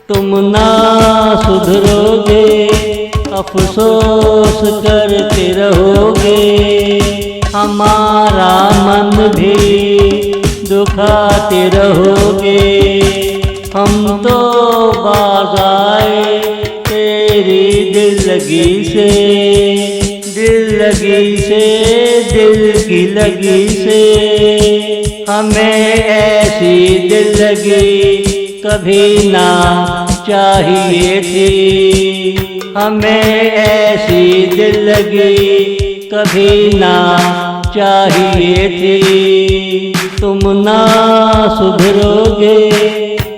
तुम ना सुधरोगे, अफसोस करते रहोगे। हमारा मन भी दुखाते रहोगे। हम तो बाज़ आए तेरी दिल लगी से, दिल लगी से, दिल की लगी से। हमें ऐसी दिल लगी कभी ना चाहिए थी। हमें ऐसी दिल लगी कभी ना चाहिए थी। तुम ना सुधरोगे,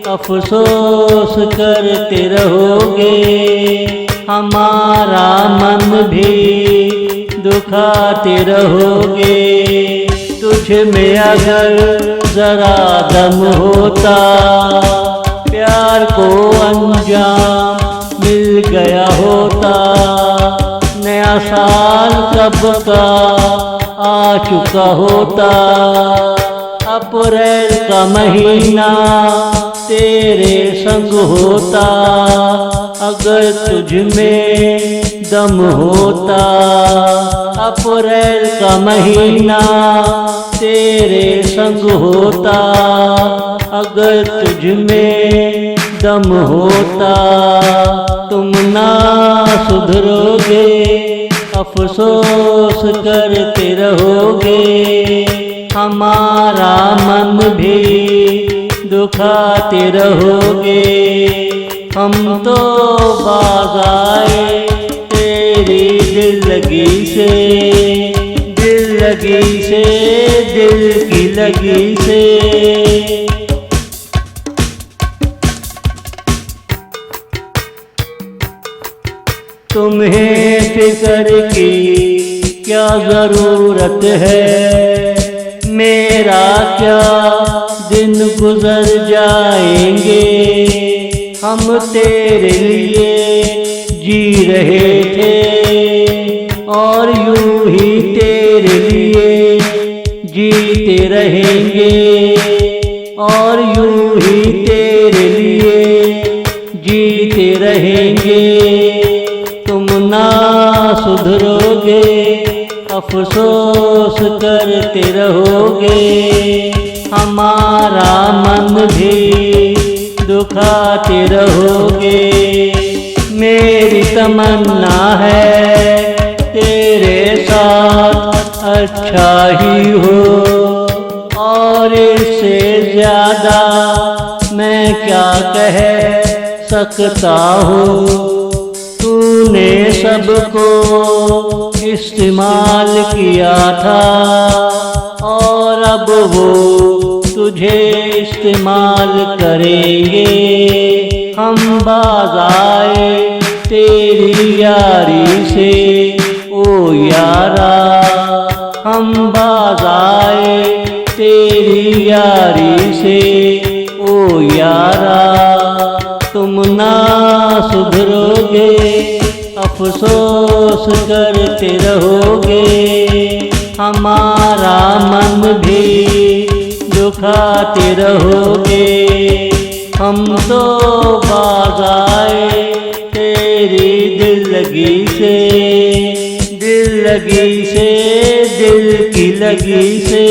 अफसोस करते रहोगे। हमारा मन भी दुखाते रहोगे। तुझ में अगर जरा दम होता, प्यार को अंजाम मिल गया होता। नया साल कब का आ चुका होता। अप्रैल का महीना तेरे संग होता। अगर तुझ में दम होता। अप्रैल का महीना तेरे संग होता। अगर तुझ में दम होता। तुम ना सुधरोगे, अफसोस करते रहोगे। हमारा मन भी दुखाते रहोगे। हम तो बाज़ आए तेरी दिल लगी से, दिल लगी से, दिल की लगी से। तुम्हें फिक्र की क्या ज़रूरत है। मेरा क्या दिन गुजर जाएंगे। हम तेरे लिए जी रहे थे और यूं ही तेरे लिए जीते रहेंगे। और यूं ही तेरे लिए जीते रहेंगे। तुम ना सुधरोगे, अफसोस करते रहोगे। हमारा मन भी दुखाते रहोगे। मेरी तमन्ना है तेरे साथ अच्छा ही हो, और इससे ज़्यादा मैं क्या कह सकता हूँ। तूने सबको इस्तेमाल किया था और अब वो तुझे इस्तेमाल करेंगे। हम बाज़ आए तेरी यारी से ओ यारा। हम बाज़ आए तेरी यारी से ओ यारा। तुम ना सुधरोगे, अफसोस करते रहोगे। हमारा मन भी दुखाते रहोगे। हम तो बाज़ आए तेरी दिल लगी से, दिल लगी से, दिल की लगी से।